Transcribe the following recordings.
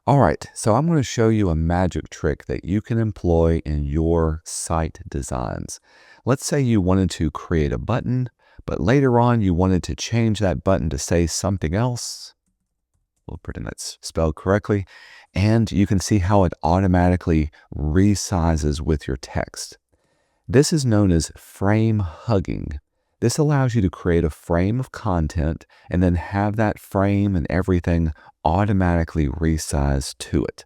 All right, so I'm going to show you a magic trick that you can employ in your site designs. Let's say you wanted to create a button, but later on you wanted to change that button to say something else. We'll pretend that's spelled correctly. And you can see how it automatically resizes with your text. This is known as frame hugging. This allows you to create a frame of content and then have that frame and everything automatically resize to it.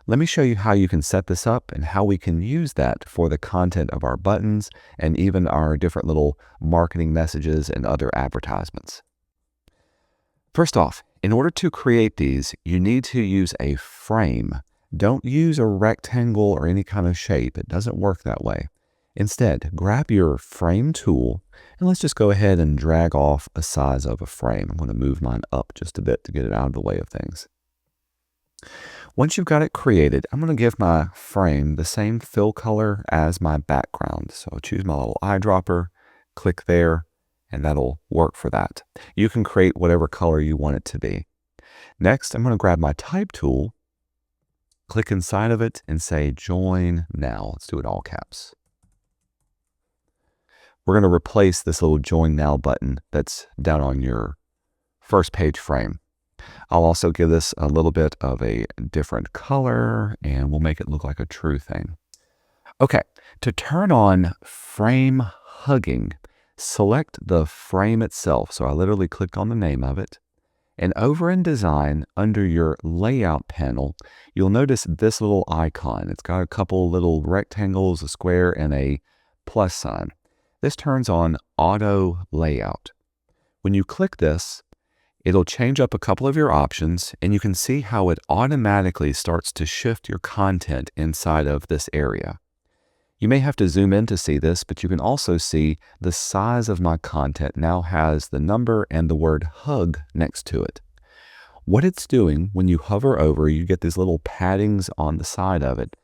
Let me show you how you can set this up and how we can use that for the content of our buttons and even our different little marketing messages and other advertisements. First off, in order to create these, you need to use a frame. Don't use a rectangle or any kind of shape. It doesn't work that way. Instead, grab your frame tool and let's just go ahead and drag off a size of a frame. I'm going to move mine up just a bit to get it out of the way of things. Once you've got it created, I'm going to give my frame the same fill color as my background. So I'll choose my little eyedropper, click there, and that'll work for that. You can create whatever color you want it to be. Next, I'm going to grab my type tool, click inside of it, and say join now. Let's do it all caps. We're going to replace this little join now button that's down on your first page frame. I'll also give this a little bit of a different color and we'll make it look like a true thing. Okay, to turn on frame hugging, select the frame itself. So I literally clicked on the name of it. And over in design, under your layout panel, you'll notice this little icon. It's got a couple little rectangles, a square, and a plus sign. This turns on auto layout. When you click this, it'll change up a couple of your options and you can see how it automatically starts to shift your content inside of this area. You may have to zoom in to see this, but you can also see the size of my content now has the number and the word hug next to it. What it's doing when you hover over, you get these little paddings on the side of it,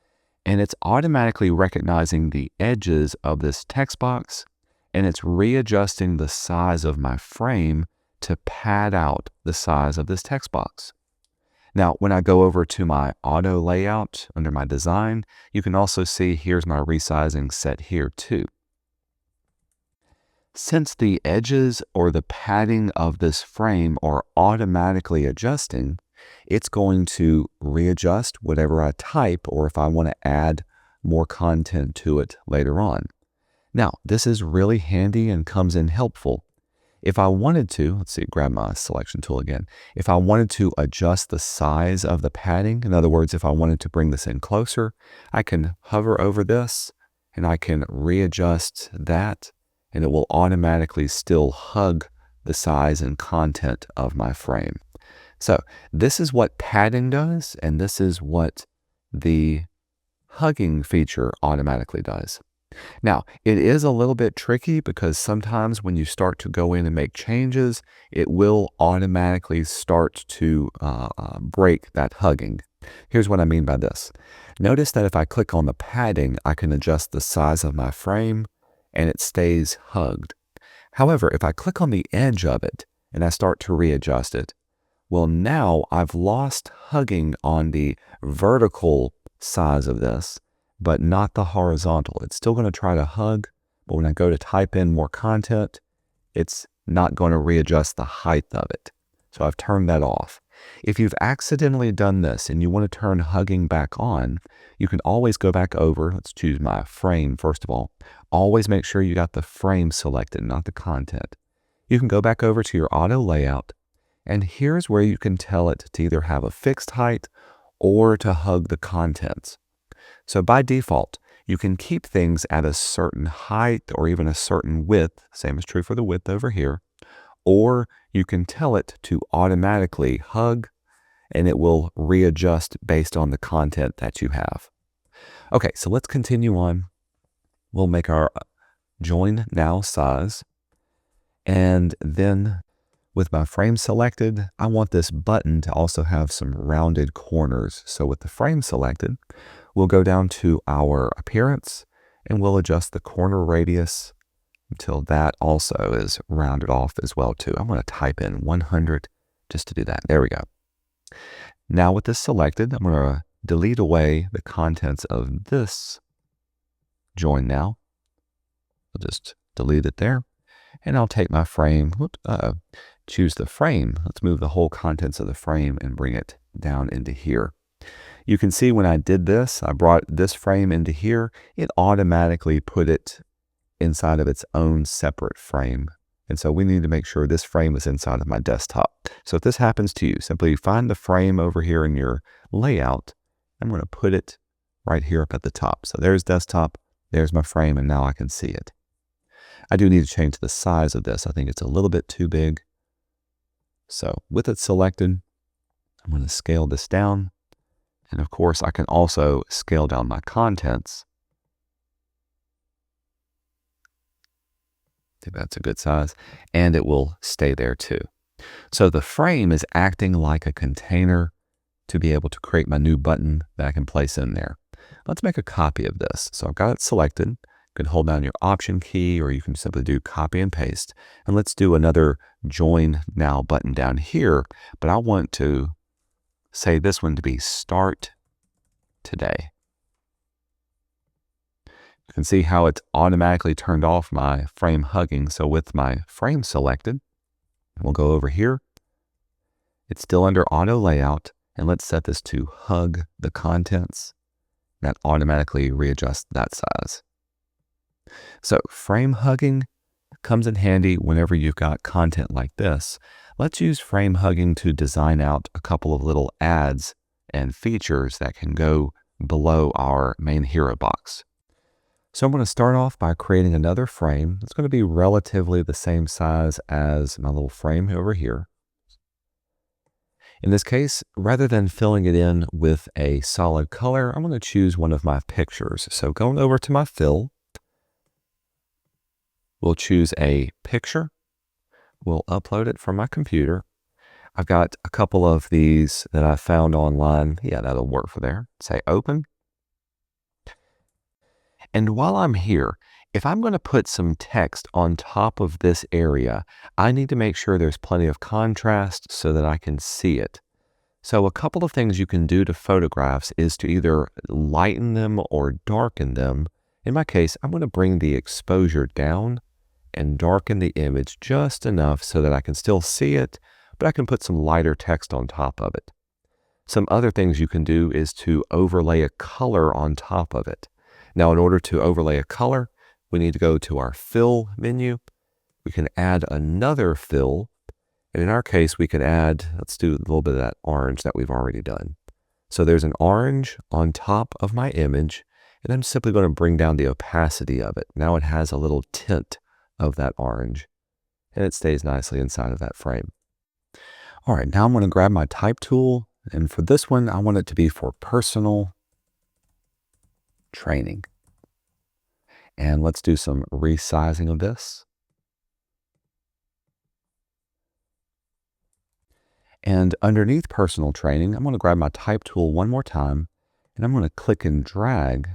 and it's automatically recognizing the edges of this text box, and it's readjusting the size of my frame to pad out the size of this text box. Now, when I go over to my auto layout under my design, you can also see here's my resizing set here too. Since the edges or the padding of this frame are automatically adjusting, it's going to readjust whatever I type or if I want to add more content to it later on. Now, this is really handy and comes in helpful. If I wanted to, let's see, grab my selection tool again. If I wanted to adjust the size of the padding, in other words, if I wanted to bring this in closer, I can hover over this and I can readjust that and it will automatically still hug the size and content of my frame. So this is what padding does, and this is what the hugging feature automatically does. Now, it is a little bit tricky because sometimes when you start to go in and make changes, it will automatically start to break that hugging. Here's what I mean by this. Notice that if I click on the padding, I can adjust the size of my frame and it stays hugged. However, if I click on the edge of it and I start to readjust it, well, now I've lost hugging on the vertical size of this, but not the horizontal. It's still going to try to hug, but when I go to type in more content, it's not going to readjust the height of it. So I've turned that off. If you've accidentally done this and you want to turn hugging back on, you can always go back over. Let's choose my frame first of all. Always make sure you got the frame selected, not the content. You can go back over to your auto layout, and here's where you can tell it to either have a fixed height or to hug the contents. So by default, you can keep things at a certain height or even a certain width, same is true for the width over here, or you can tell it to automatically hug and it will readjust based on the content that you have. Okay, so let's continue on. We'll make our join now size, and then with my frame selected, I want this button to also have some rounded corners. So with the frame selected, we'll go down to our appearance and we'll adjust the corner radius until that also is rounded off as well too. I'm going to type in 100 just to do that. There we go. Now with this selected, I'm going to delete away the contents of this join now. I'll just delete it there. And I'll take my frame, choose the frame. Let's move the whole contents of the frame and bring it down into here. You can see when I did this, I brought this frame into here, it automatically put it inside of its own separate frame. And so we need to make sure this frame is inside of my desktop. So if this happens to you, simply find the frame over here in your layout. I'm going to put it right here up at the top. So there's desktop, there's my frame, and now I can see it. I do need to change the size of this. I think it's a little bit too big. So with it selected, I'm going to scale this down. And of course, I can also scale down my contents. I think that's a good size. And it will stay there too. So the frame is acting like a container to be able to create my new button that I can place in there. Let's make a copy of this. So I've got it selected. You can hold down your Option key, or you can simply do copy and paste. And let's do another Join Now button down here. But I want to say this one to be Start Today. You can see how it's automatically turned off my frame hugging. So with my frame selected, we'll go over here. It's still under Auto Layout. And let's set this to Hug the Contents. That automatically readjusts that size. So frame hugging comes in handy whenever you've got content like this. Let's use frame hugging to design out a couple of little ads and features that can go below our main hero box. So I'm going to start off by creating another frame. It's going to be relatively the same size as my little frame over here. In this case, rather than filling it in with a solid color, I'm going to choose one of my pictures. So going over to my fill, we'll choose a picture. We'll upload it from my computer. I've got a couple of these that I found online. Yeah, that'll work for there. Say open. And while I'm here, if I'm going to put some text on top of this area, I need to make sure there's plenty of contrast so that I can see it. So a couple of things you can do to photographs is to either lighten them or darken them. In my case, I'm going to bring the exposure down and darken the image just enough so that I can still see it, but I can put some lighter text on top of it. Some other things you can do is to overlay a color on top of it. Now, in order to overlay a color, we need to go to our fill menu. We can add another fill. And in our case, we could add, let's do a little bit of that orange that we've already done. So there's an orange on top of my image, and I'm simply going to bring down the opacity of it. Now it has a little tint of that orange, and it stays nicely inside of that frame. All right, now I'm going to grab my type tool, and for this one, I want it to be for personal training. And let's do some resizing of this. And underneath personal training, I'm going to grab my type tool one more time, and I'm going to click and drag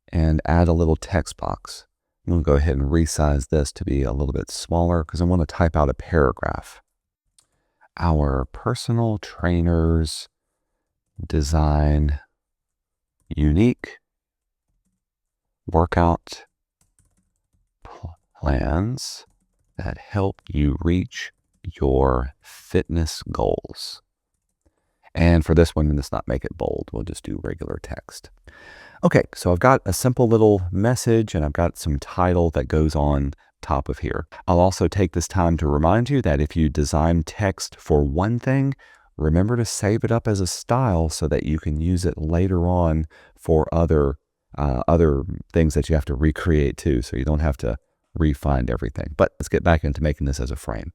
and add a little text box. I'm going to go ahead and resize this to be a little bit smaller because I want to type out a paragraph. Our personal trainers design unique workout plans that help you reach your fitness goals. And for this one, let's not make it bold. We'll just do regular text. Okay, so I've got a simple little message and I've got some title that goes on top of here. I'll also take this time to remind you that if you design text for one thing, remember to save it up as a style so that you can use it later on for other things that you have to recreate too, so you don't have to refind everything. But let's get back into making this as a frame.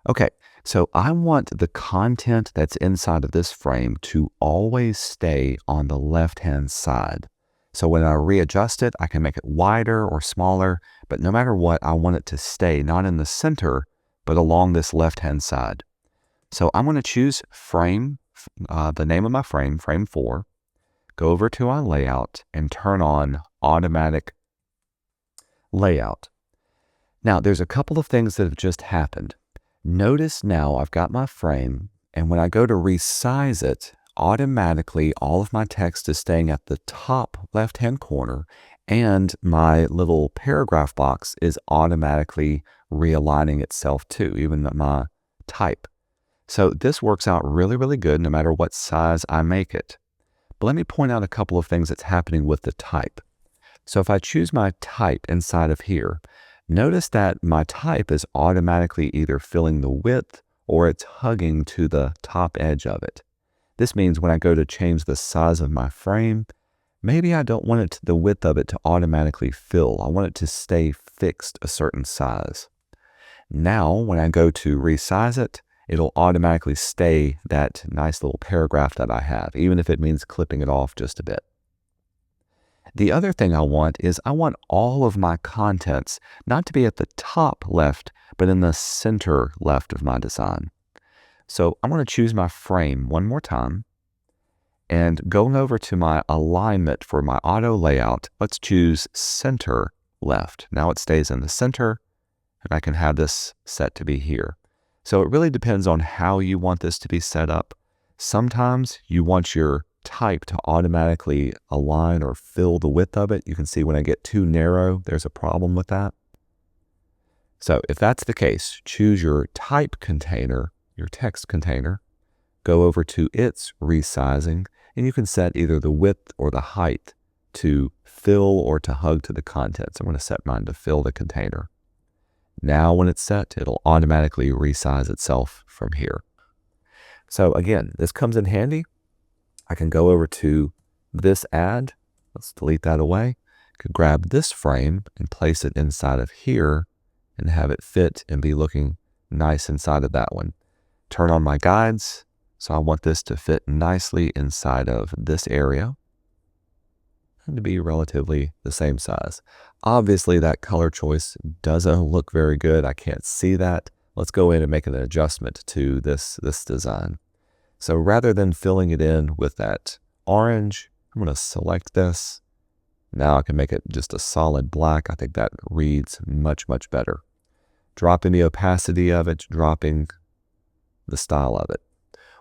Okay, so I want the content that's inside of this frame to always stay on the left-hand side. So when I readjust it, I can make it wider or smaller, but no matter what, I want it to stay not in the center, but along this left-hand side. So I'm going to choose frame, the name of my frame, frame 4, go over to our layout and turn on automatic layout. Now, there's a couple of things that have just happened. Notice now I've got my frame And when I go to resize it, automatically all of my text is staying at the top left-hand corner, and my little paragraph box is automatically realigning itself too, even my type. So this works out really, really good no matter what size I make it. But let me point out a couple of things that's happening with the type. So if I choose my type inside of here, notice that my type is automatically either filling the width or it's hugging to the top edge of it. This means when I go to change the size of my frame, maybe I don't want the width of it to automatically fill. I want it to stay fixed a certain size. Now, when I go to resize it, it'll automatically stay that nice little paragraph that I have, even if it means clipping it off just a bit. The other thing I want is I want all of my contents not to be at the top left, but in the center left of my design. So I'm going to choose my frame one more time, and going over to my alignment for my auto layout, let's choose center left. Now it stays in the center, and I can have this set to be here. So it really depends on how you want this to be set up. Sometimes you want your type to automatically align or fill the width of it. You can see when I get too narrow, there's a problem with that. So if that's the case, choose your type container, your text container, go over to its resizing, and you can set either the width or the height to fill or to hug to the contents. I'm going to set mine to fill the container. Now when it's set, it'll automatically resize itself from here. So again, this comes in handy. I can go over to this ad. Let's delete that away. I could grab this frame and place it inside of here and have it fit and be looking nice inside of that one. Turn on my guides. So I want this to fit nicely inside of this area and to be relatively the same size. Obviously that color choice doesn't look very good. I can't see that. Let's go in and make an adjustment to this design. So rather than filling it in with that orange, I'm going to select this. Now I can make it just a solid black. I think that reads much, much better. Dropping the opacity of it, dropping the style of it.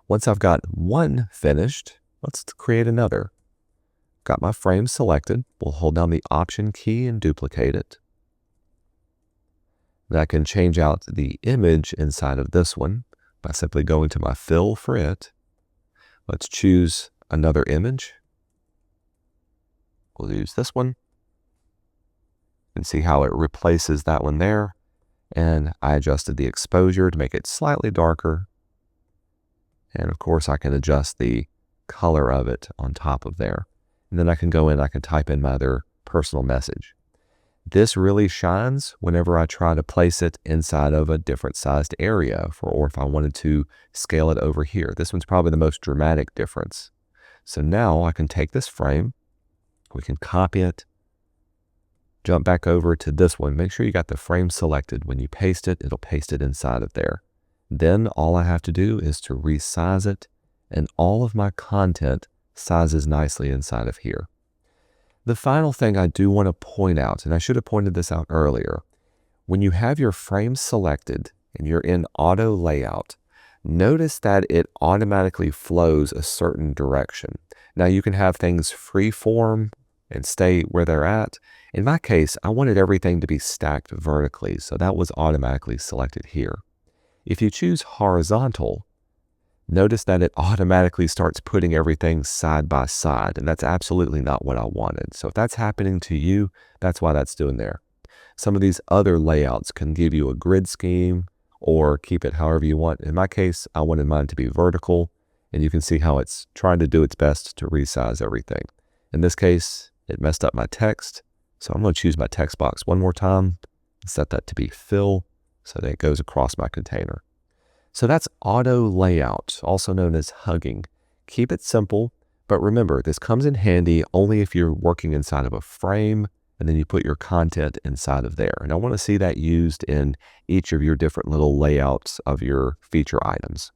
Once I've got one finished, let's create another. Got my frame selected. We'll hold down the Option key and duplicate it. Then I can change out the image inside of this one by simply going to my fill for it. Let's choose another image. We'll use this one and see how it replaces that one there. And I adjusted the exposure to make it slightly darker. And of course I can adjust the color of it on top of there. And then I can go in, I can type in my other personal message. This really shines whenever I try to place it inside of a different sized area or if I wanted to scale it over here. This one's probably the most dramatic difference. So now I can take this frame, we can copy it, jump back over to this one. Make sure you got the frame selected. When you paste it, it'll paste it inside of there. Then all I have to do is to resize it, and all of my content sizes nicely inside of here. The final thing I do want to point out, and I should have pointed this out earlier, when you have your frame selected and you're in auto layout, notice that it automatically flows a certain direction. Now you can have things free form and stay where they're at. In my case, I wanted everything to be stacked vertically, so that was automatically selected here. If you choose horizontal, notice that it automatically starts putting everything side by side, and that's absolutely not what I wanted. So if that's happening to you, that's why that's doing there. Some of these other layouts can give you a grid scheme or keep it however you want. In my case, I wanted mine to be vertical, and you can see how it's trying to do its best to resize everything. In this case, it messed up my text, so I'm going to choose my text box one more time and set that to be fill so that it goes across my container. So that's auto layout, also known as hugging. Keep it simple, but remember, this comes in handy only if you're working inside of a frame and then you put your content inside of there. And I want to see that used in each of your different little layouts of your feature items.